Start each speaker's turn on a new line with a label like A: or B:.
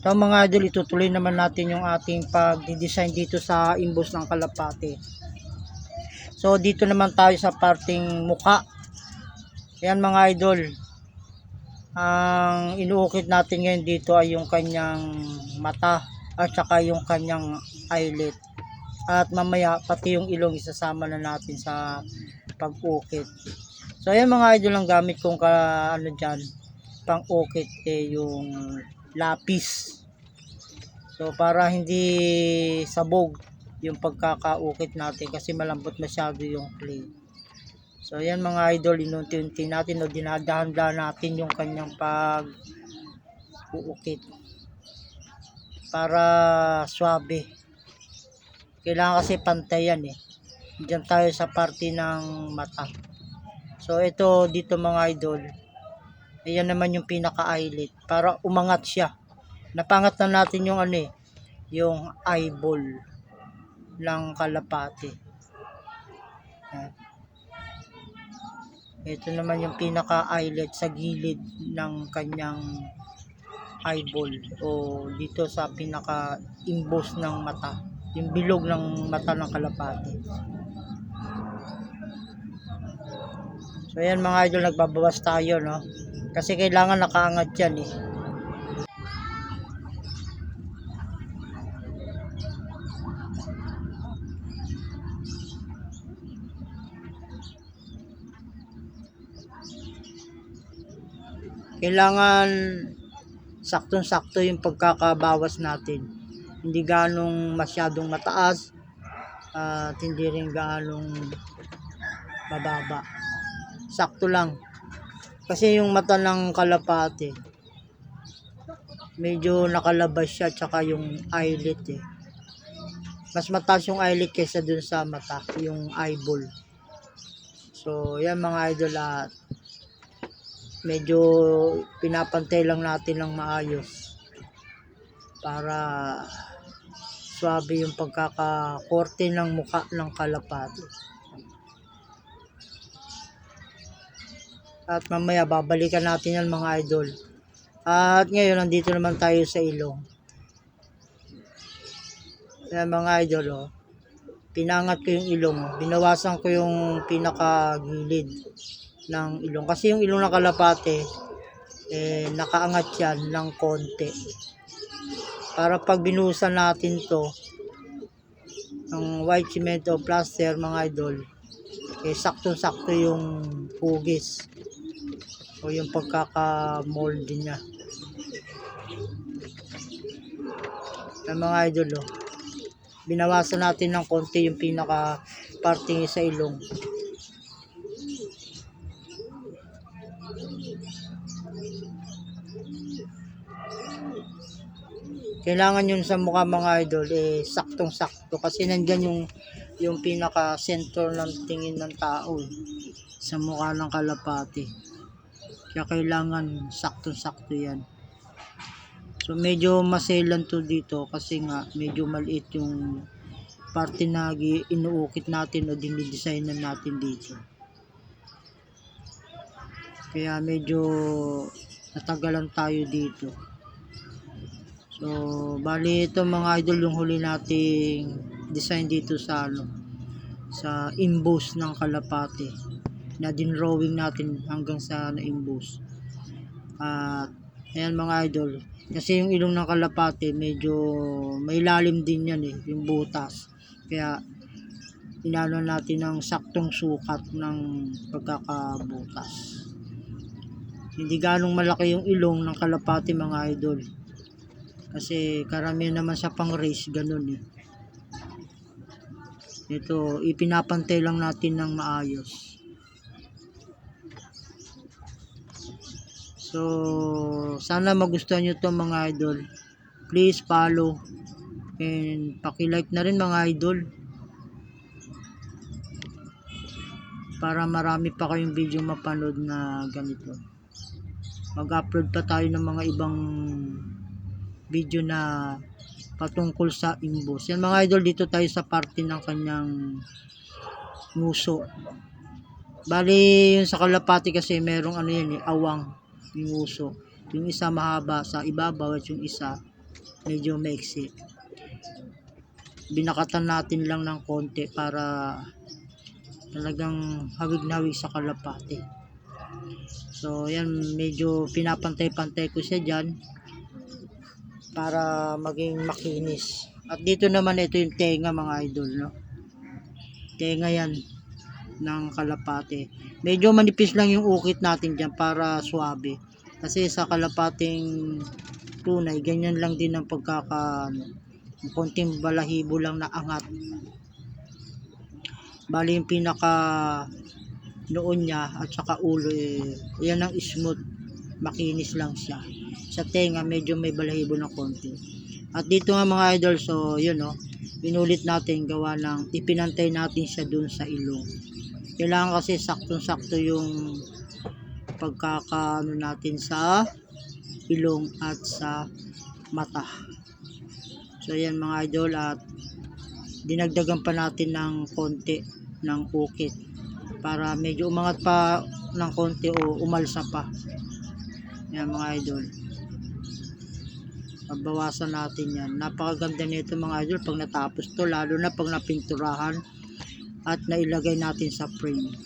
A: So mga idol, itutuloy naman natin yung ating pag-design dito sa imbus ng kalapate. So dito naman tayo sa parting muka. Ayan mga idol, ang inuukit natin ngayon dito ay yung kanyang mata at saka yung kanyang eyelid. At mamaya pati yung ilong isasama na natin sa pag-ukit. So ayan mga idol, ang gamit kong dyan, pang-ukit yung lapis. So para hindi sabog yung pagkakaukit natin kasi malambot masyado yung clay. So ayan mga idol, inunti-unti natin o dinadahan-dahan natin yung kanyang pag-uukit para swabe. Kailangan kasi pantay yan eh. Diyan tayo sa parte ng mata. So ito dito mga idol, ayan naman yung pinaka-eyelid para umangat siya. Napangat na natin yung yung eyeball ng kalapate. Ayan. Ito naman yung pinaka-eyelid sa gilid ng kanyang eyeball o dito sa pinaka-imbos ng mata, yung bilog ng mata ng kalapate. So ayan mga idol, nagbabawas tayo no, kasi kailangan nakaangat yan eh. Kailangan saktong-sakto yung pagkakabawas natin. Hindi ganong masyadong mataas at hindi rin ganong mababa. Sakto lang. Kasi yung mata ng kalapate, medyo nakalabas siya, tsaka yung eyelid eh. Mas mataas yung eyelid kaysa dun sa mata, yung eyeball. So yan mga idol, medyo pinapantay lang natin ng maayos para swabe yung pagkakakorte ng mukha ng kalapate. At mamaya babalikan natin yan mga idol. At ngayon nandito naman tayo sa ilong. Yan mga idol oh. Pinangat ko yung ilong, binawasan ko yung pinakagilid ng ilong kasi yung ilong ng kalapate nakaangat yan ng konti para pag binuhusan natin to ng white cement o plaster mga idol, saktong-sakto yung hugis o yung pagkaka-mold niya. Yan mga idol oh. Binawasan natin ng konti yung pinaka parting sa ilong. Kailangan yun sa mukha mga idol saktong-sakto kasi nandyan yung pinaka center ng tingin ng tao sa mukha ng kalapate. Kaya kailangan saktong-sakto yan. So medyo maselan to dito kasi nga medyo maliit yung parte na inuukit natin o dinidesignan natin dito. Kaya medyo natagalan tayo dito. So bali ito mga idol yung huli nating design dito sa sa imbus ng kalapate na dinrawing natin hanggang sa na-imbus. At ayan mga idol, kasi yung ilong ng kalapate medyo may lalim din yan eh, yung butas. Kaya inano natin ng saktong sukat ng pagkakabutas. Hindi ganong malaki yung ilong ng kalapate mga idol. Kasi karamihan naman sa pang race ganun eh. Ito, ipinapantay lang natin ng maayos. So, sana magustuhan nyo to mga idol. Please follow and paki-like na rin mga idol. Para marami pa kayong video mapanood na ganito. Mag-upload pa tayo ng mga ibang video na patungkol sa imbus. Yan mga idol, dito tayo sa parte ng kanyang nguso. Bali yung sa kalapati kasi merong yan awang yung nguso. Yung isa mahaba sa ibabaw at yung isa medyo maiksi. Binakatan natin lang ng konti para talagang hawig na hawig sa kalapate. So yan, medyo pinapantay-pantay ko siya dyan para maging makinis. At dito naman, ito yung tenga mga idol, no? Tenga yan ng kalapate. Medyo manipis lang yung ukit natin dyan para suabe. Kasi sa kalapating tunay, ganyan lang din ang konting balahibo lang na angat. Bali yung pinaka noon niya at saka ulo, yan ang smooth, makinis lang siya. Sa tenga medyo may balahibo ng konti. At dito nga mga idol, so yun, no, inulit natin gawa ng ipinantay natin siya dun sa ilong. Kailangan kasi saktong-sakto yung pagkakaano natin sa ilong at sa mata. So yan mga idol, at dinagdagan pa natin ng konti ng ukit para medyo umangat pa ng konti o umalsa pa. Yan mga idol, babawasan natin yan. Napakaganda nito mga idol pag natapos to, lalo na pag napinturahan at nailagay natin sa frame.